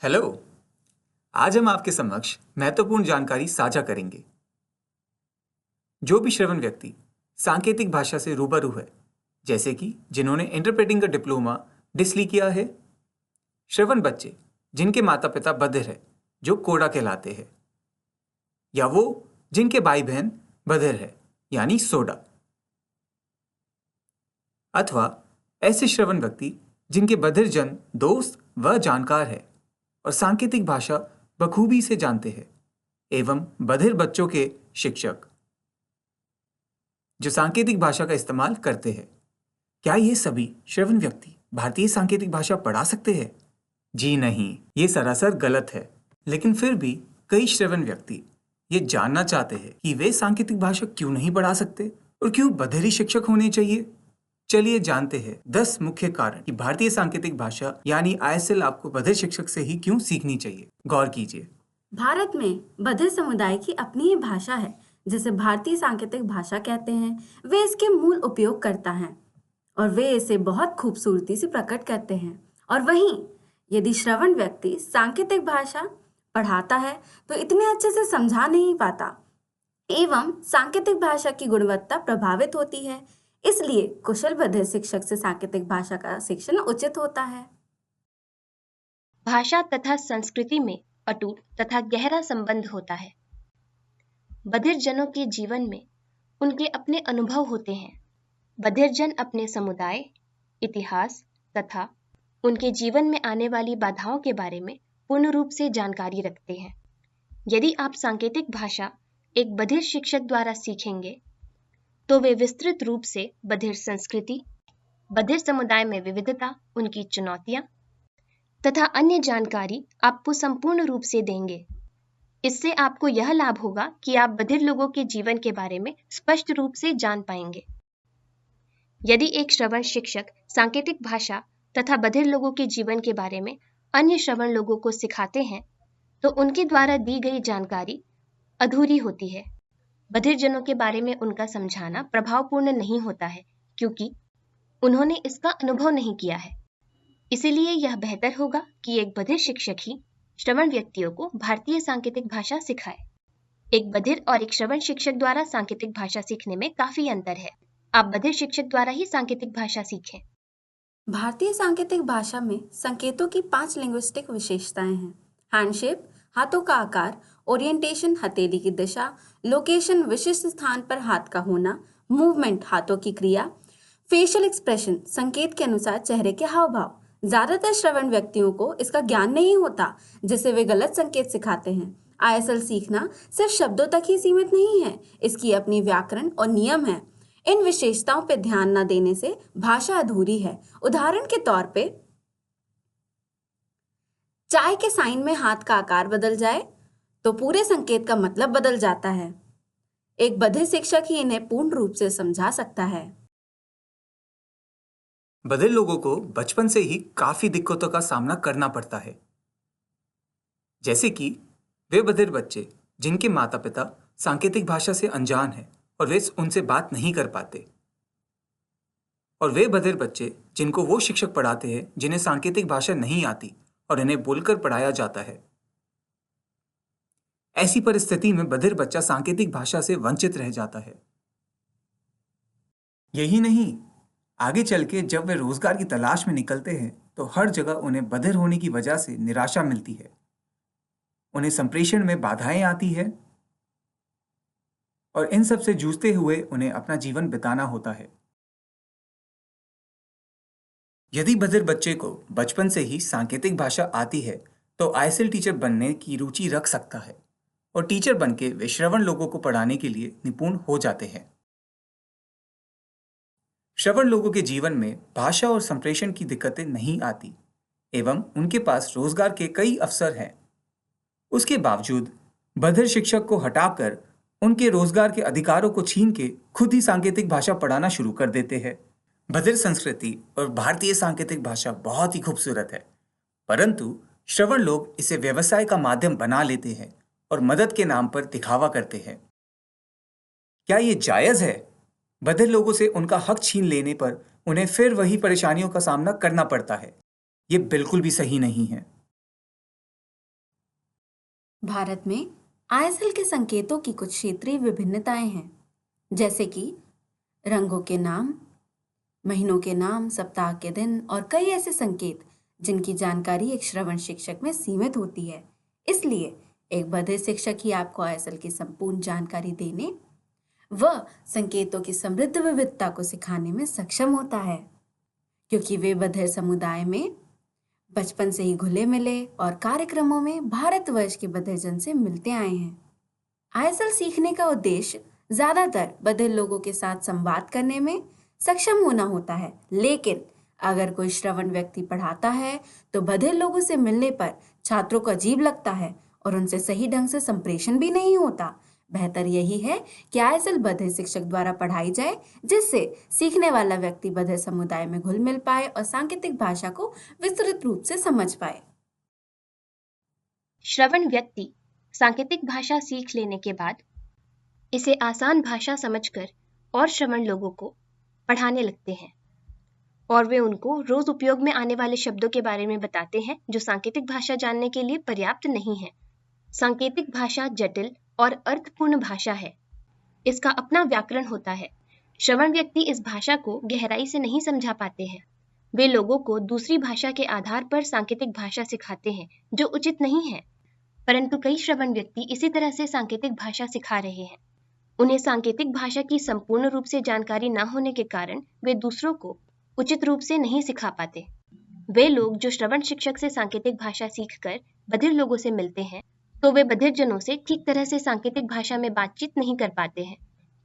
Hello. आज हम आपके समक्ष महत्वपूर्ण जानकारी साझा करेंगे। जो भी श्रवण व्यक्ति सांकेतिक भाषा से रूबरू है, जैसे कि जिन्होंने इंटरप्रेटिंग का डिप्लोमा डिसली किया है, श्रवण बच्चे जिनके माता पिता बधिर है जो कोड़ा कहलाते हैं, या वो जिनके भाई बहन बधिर है यानी सोडा, अथवा ऐसे श्रवण व्यक्ति जिनके बधिर जन दोस्त व जानकार है और सांकेतिक भाषा बखूबी से जानते हैं, एवं बधिर बच्चों के शिक्षक जो सांकेतिक भाषा का इस्तेमाल करते हैं। क्या ये सभी श्रवण व्यक्ति भारतीय सांकेतिक भाषा पढ़ा सकते हैं? जी नहीं, ये सरासर गलत है। लेकिन फिर भी कई श्रवण व्यक्ति ये जानना चाहते हैं कि वे सांकेतिक भाषा क्यों नहीं पढ़ा सकते और क्यों बधिर ही शिक्षक होने चाहिए। चलिए जानते हैं 10 मुख्य कारण कि भारतीय सांकेतिक भाषा यानी आईएसएल आपको बधिर शिक्षक से ही क्यों सीखनी चाहिए। गौर कीजिए। भारत में बधिर समुदाय की अपनी ही भाषा है जिसे भारतीय सांकेतिक भाषा कहते हैं। वे इसके मूल उपयोगकर्ता हैं और वे इसे बहुत खूबसूरती से प्रकट करते हैं। और वहीं यदि श्रवण व्यक्ति सांकेतिक भाषा पढ़ाता है तो इतने अच्छे से समझा नहीं पाता एवं सांकेतिक भाषा की गुणवत्ता प्रभावित होती है। इसलिए कुशल बधिर शिक्षक से सांकेतिक भाषा का शिक्षण उचित होता है। भाषा तथा संस्कृति में अटूट तथा गहरा संबंध होता है। बधिर जनों के जीवन में उनके अपने अनुभव होते हैं। बधिर जन अपने समुदाय, इतिहास तथा उनके जीवन में आने वाली बाधाओं के बारे में पूर्ण रूप से जानकारी रखते हैं। यदि आप सांकेतिक भाषा एक बधिर शिक्षक द्वारा सीखेंगे तो वे विस्तृत रूप से बधिर संस्कृति, बधिर समुदाय में विविधता, उनकी चुनौतियां तथा अन्य जानकारी आपको संपूर्ण रूप से देंगे। इससे आपको यह लाभ होगा कि आप बधिर लोगों के जीवन के बारे में स्पष्ट रूप से जान पाएंगे। यदि एक श्रवण शिक्षक सांकेतिक भाषा तथा बधिर लोगों के जीवन के बारे में अन्य श्रवण लोगों को सिखाते हैं तो उनके द्वारा दी गई जानकारी अधूरी होती है। बधिर जनों के बारे में उनका समझाना प्रभावपूर्ण नहीं होता है क्योंकि उन्होंने इसका अनुभव नहीं किया है। इसीलिए यह बेहतर होगा कि एक बधिर शिक्षक ही श्रवण व्यक्तियों को भारतीय सांकेतिक भाषा सिखाए। एक बधिर और एक श्रवण शिक्षक द्वारा सांकेतिक भाषा सीखने में काफी अंतर है। आप बधिर शिक्षक द्वारा ही सांकेतिक भाषा सीखें। भारतीय सांकेतिक भाषा में संकेतों की 5 लिंग्विस्टिक विशेषताएं हैं। हैंडशेप, हाथों का आकार, ओरिएंटेशन, हथेली की दिशा, लोकेशन, विशिष्ट स्थान पर हाथ का होना, मूवमेंट, हाथों की क्रिया, फेशियल एक्सप्रेशन, संकेत के अनुसार चेहरे के हाव भाव। ज्यादातर श्रवण व्यक्तियों को इसका ज्ञान नहीं होता, जिससे वे गलत संकेत सिखाते हैं। आईएसएल सीखना सिर्फ शब्दों तक ही सीमित नहीं है, इसकी अपनी व्याकरण और नियम है। इन विशेषताओं पर ध्यान न देने से भाषा अधूरी है। उदाहरण के तौर पे चाय के साइन में हाथ का आकार बदल जाए तो पूरे संकेत का मतलब बदल जाता है। एक बधिर शिक्षक ही इन्हें पूर्ण रूप से समझा सकता है। बधिर लोगों को बचपन से ही काफी दिक्कतों का सामना करना पड़ता है, जैसे कि वे बधिर बच्चे जिनके माता पिता सांकेतिक भाषा से अनजान हैं और वे उनसे बात नहीं कर पाते, और वे बधिर बच्चे जिनको वो शिक्षक पढ़ाते हैं जिन्हें सांकेतिक भाषा नहीं आती और इन्हें बोलकर पढ़ाया जाता है। ऐसी परिस्थिति में बधिर बच्चा सांकेतिक भाषा से वंचित रह जाता है। यही नहीं, आगे चल के जब वे रोजगार की तलाश में निकलते हैं तो हर जगह उन्हें बधिर होने की वजह से निराशा मिलती है। उन्हें संप्रेषण में बाधाएं आती है और इन सब से जूझते हुए उन्हें अपना जीवन बिताना होता है। यदि बधिर बच्चे को बचपन से ही सांकेतिक भाषा आती है तो आईएसएल टीचर बनने की रुचि रख सकता है और टीचर बनके वे श्रवण लोगों को पढ़ाने के लिए निपुण हो जाते हैं। श्रवण लोगों के जीवन में भाषा और संप्रेषण की दिक्कतें नहीं आती एवं उनके पास रोजगार के कई अवसर हैं। उसके बावजूद बधिर शिक्षक को हटाकर उनके रोजगार के अधिकारों को छीन के खुद ही सांकेतिक भाषा पढ़ाना शुरू कर देते हैं। बधिर संस्कृति और भारतीय सांकेतिक भाषा बहुत ही खूबसूरत है, परंतु श्रवण लोग इसे व्यवसाय का माध्यम बना लेते हैं और मदद के नाम पर दिखावा करते हैं। क्या ये जायज है? बधिर लोगों से उनका हक छीन लेने पर उन्हें फिर वही परेशानियों का सामना करना पड़ता है। ये बिल्कुल भी सही नहीं है। भारत में आईएसएल के संकेतों की कुछ क्षेत्रीय विभिन्नताएं हैं, जैसे कि रंगों के नाम, महीनों के नाम, सप्ताह के दिन और कई ऐसे संकेत जिनकी जानकारी एक श्रवण शिक्षक में सीमित होती है। इसलिए एक बधिर शिक्षक ही आपको आईएसएल की संपूर्ण जानकारी देने व संकेतों की समृद्ध विविधता को सिखाने में सक्षम होता है, क्योंकि वे बधिर समुदाय में बचपन से ही घुले मिले और कार्यक्रमों में भारतवर्ष के बधिरजन से मिलते आए हैं। आईएसएल सीखने का उद्देश्य ज्यादातर बधिर लोगों के साथ संवाद करने में सक्षम होना होता है, लेकिन अगर कोई श्रवण व्यक्ति पढ़ाता है तो बधिर लोगों से मिलने पर छात्रों को अजीब लगता है और उनसे सही ढंग से संप्रेषण भी नहीं होता। बेहतर यही है कि आईएसएल बधिर शिक्षक द्वारा पढ़ाई जाए, जिससे सीखने वाला व्यक्ति बधिर समुदाय में घुल मिल पाए और सांकेतिक भाषा को विस्तृत रूप से समझ पाए। श्रवण व्यक्ति सांकेतिक भाषा सीख लेने के बाद इसे आसान भाषा समझकर और श्रवण लोगों को पढ़ाने लगते हैं, और वे उनको रोज उपयोग में आने वाले शब्दों के बारे में बताते हैं जो सांकेतिक भाषा जानने के लिए पर्याप्त नहीं है। सांकेतिक भाषा जटिल और अर्थपूर्ण भाषा है। इसका अपना व्याकरण होता है। श्रवण व्यक्ति इस भाषा को गहराई से नहीं समझा पाते हैं। वे लोगों को दूसरी भाषा के आधार पर सांकेतिक भाषा सिखाते हैं, जो उचित नहीं है। परंतु कई श्रवण व्यक्ति इसी तरह से सांकेतिक भाषा सिखा रहे हैं। उन्हें सांकेतिक भाषा की संपूर्ण रूप से जानकारी न होने के कारण वे दूसरों को उचित रूप से नहीं सिखा पाते। वे लोग जो श्रवण शिक्षक से सांकेतिक भाषा सीखकर बधिर लोगों से मिलते हैं, तो वे बधिरजनों से ठीक तरह से सांकेतिक भाषा में बातचीत नहीं कर पाते हैं,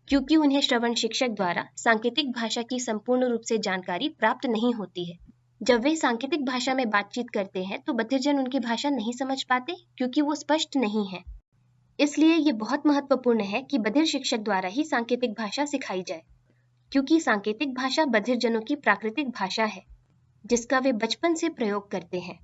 क्योंकि उन्हें श्रवण शिक्षक द्वारा सांकेतिक भाषा की संपूर्ण रूप से जानकारी प्राप्त नहीं होती है। जब वे सांकेतिक भाषा में बातचीत करते हैं तो बधिरजन उनकी भाषा नहीं समझ पाते, क्योंकि वो स्पष्ट नहीं है। इसलिए ये बहुत महत्वपूर्ण है कि बधिर शिक्षक द्वारा ही सांकेतिक भाषा सिखाई जाए, क्योंकि सांकेतिक भाषा बधिरजनों की प्राकृतिक भाषा है, जिसका वे बचपन से प्रयोग करते हैं।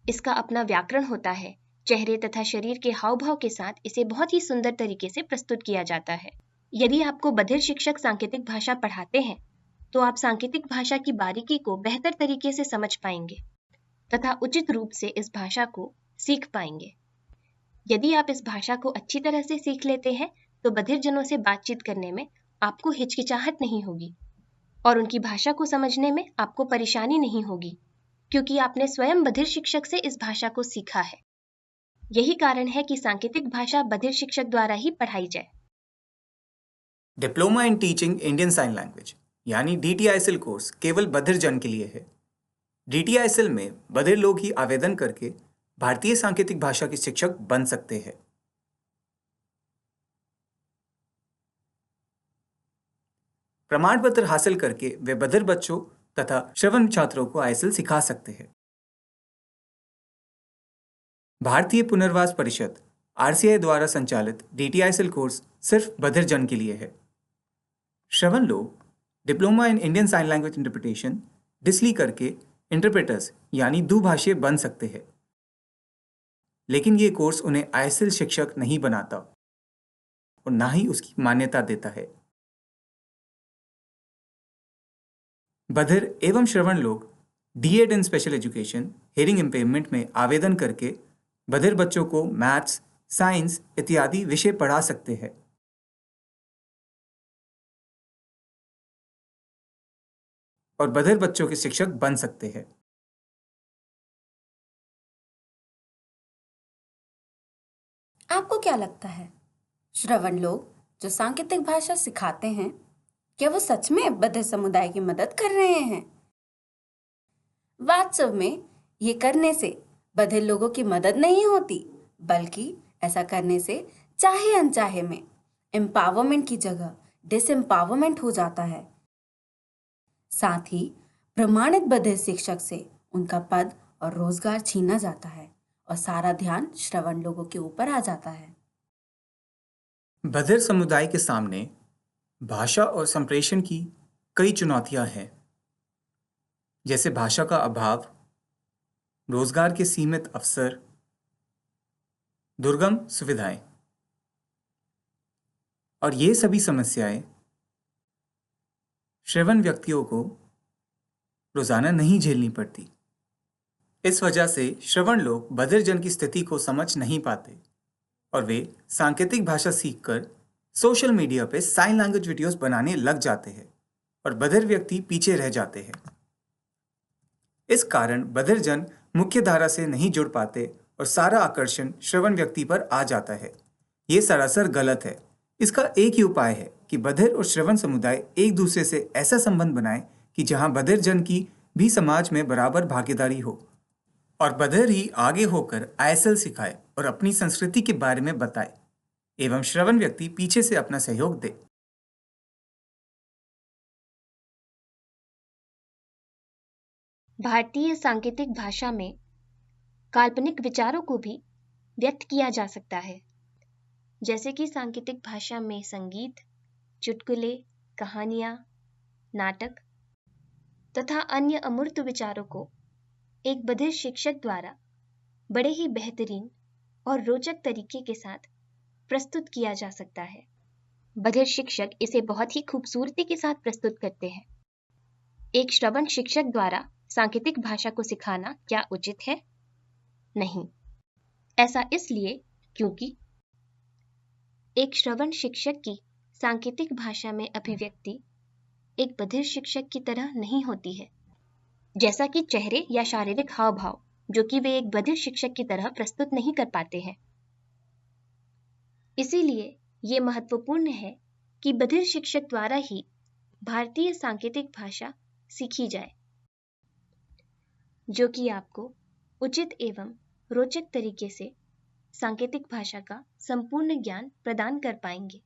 इसका अपना व्याकरण होता है। चेहरे तथा शरीर के हाव भाव के साथ इसे बहुत ही सुंदर तरीके से प्रस्तुत किया जाता है। यदि आपको बधिर शिक्षक सांकेतिक भाषा पढ़ाते हैं, तो आप सांकेतिक भाषा की बारीकी को बेहतर तरीके से समझ पाएंगे तथा उचित रूप से इस भाषा को सीख पाएंगे। यदि आप इस भाषा को अच्छी तरह से सीख लेते हैं, तो बधिरजनों से बातचीत करने में आपको हिचकिचाहट नहीं होगी और उनकी भाषा को समझने में आपको परेशानी नहीं होगी, क्योंकि आपने स्वयं बधिर शिक्षक से इस भाषा को सीखा है। यही कारण है कि सांकेतिक भाषा बधिर शिक्षक द्वारा ही पढ़ाई जाए। Diploma in teaching Indian sign language यानी DTISL कोर्स केवल बधिर जन के लिए है। DTISL में बधिर लोग ही आवेदन करके भारतीय सांकेतिक भाषा के शिक्षक बन सकते हैं। प्रमाण पत्र हासिल करके वे बधिर बच्चों तथा श्रवण छात्रों को ISL सिखा सकते हैं। भारतीय पुनर्वास परिषद RCI द्वारा संचालित DTISL कोर्स सिर्फ बधिर जन के लिए है। श्रवण लोग diploma in Indian sign language interpretation डिस्ली करके इंटरप्रेटर्स यानी दुभाषी बन सकते हैं, लेकिन ये कोर्स उन्हें ISL शिक्षक नहीं बनाता और ना ही उसकी मान्यता देता है। बधिर एवं श्रवण लोग DED इन स्पेशल एजुकेशन हियरिंग इम्पेयरमेंट में आवेदन करके बधिर बच्चों को मैथ्स, साइंस इत्यादि विषय पढ़ा सकते हैं। और बधिर बच्चों के शिक्षक बन सकते हैं। आपको क्या लगता है, श्रवण लोग जो सांकेतिक भाषा सिखाते हैं, क्या वो सच में बधिर समुदाय की मदद कर रहे हैं? वास्तव में ये करने से बधिर लोगों की मदद नहीं होती, बल्कि ऐसा करने से चाहे अनचाहे में एम्पावरमेंट की जगह डिसएम्पावरमेंट हो जाता है। साथ ही प्रमाणित बधिर शिक्षक से उनका पद और रोजगार छीना जाता है और सारा ध्यान श्रवण लोगों के ऊपर आ जाता है। बधिर समुदाय के सामने भाषा और संप्रेषण की कई चुनौतियां हैं, जैसे भाषा का अभाव, रोजगार के सीमित अवसर, दुर्गम सुविधाएं। और ये सभी समस्याएं श्रवण व्यक्तियों को रोजाना नहीं झेलनी पड़ती। इस वजह से श्रवण लोग बधिर जन की स्थिति को समझ नहीं पाते और वे सांकेतिक भाषा सीखकर सोशल मीडिया पे साइन लैंग्वेज वीडियोस बनाने लग जाते हैं और बधिर व्यक्ति पीछे रह जाते हैं। इस कारण बधिर जन मुख्य धारा से नहीं जुड़ पाते और सारा आकर्षण श्रवण व्यक्ति पर आ जाता है। ये सरासर गलत है। इसका एक ही उपाय है कि बधिर और श्रवण समुदाय एक दूसरे से ऐसा संबंध बनाए कि जहां बधिर जन की भी समाज में बराबर भागीदारी हो और बधिर ही आगे होकर आईएसएल सिखाए और अपनी संस्कृति के बारे में बताए एवं श्रवण व्यक्ति पीछे से अपना सहयोग दे। भारतीय सांकेतिक भाषा में काल्पनिक विचारों को भी व्यक्त किया जा सकता है, जैसे कि सांकेतिक भाषा में संगीत, चुटकुले, कहानियां, नाटक तथा अन्य अमूर्त विचारों को एक बधिर शिक्षक द्वारा बड़े ही बेहतरीन और रोचक तरीके के साथ प्रस्तुत किया जा सकता है। बधिर शिक्षक इसे बहुत ही खूबसूरती के साथ प्रस्तुत करते हैं। एक श्रवण शिक्षक द्वारा सांकेतिक भाषा को सिखाना क्या उचित है? नहीं। ऐसा इसलिए क्योंकि एक श्रवण शिक्षक की सांकेतिक भाषा में अभिव्यक्ति एक बधिर शिक्षक की तरह नहीं होती है, जैसा कि चेहरे या शारीरिक हाव भाव, जो कि वे एक बधिर शिक्षक की तरह प्रस्तुत नहीं कर पाते हैं। इसीलिए ये महत्वपूर्ण है कि बधिर शिक्षक द्वारा ही भारतीय सांकेतिक भाषा सीखी जाए, जो कि आपको उचित एवं रोचक तरीके से सांकेतिक भाषा का संपूर्ण ज्ञान प्रदान कर पाएंगे।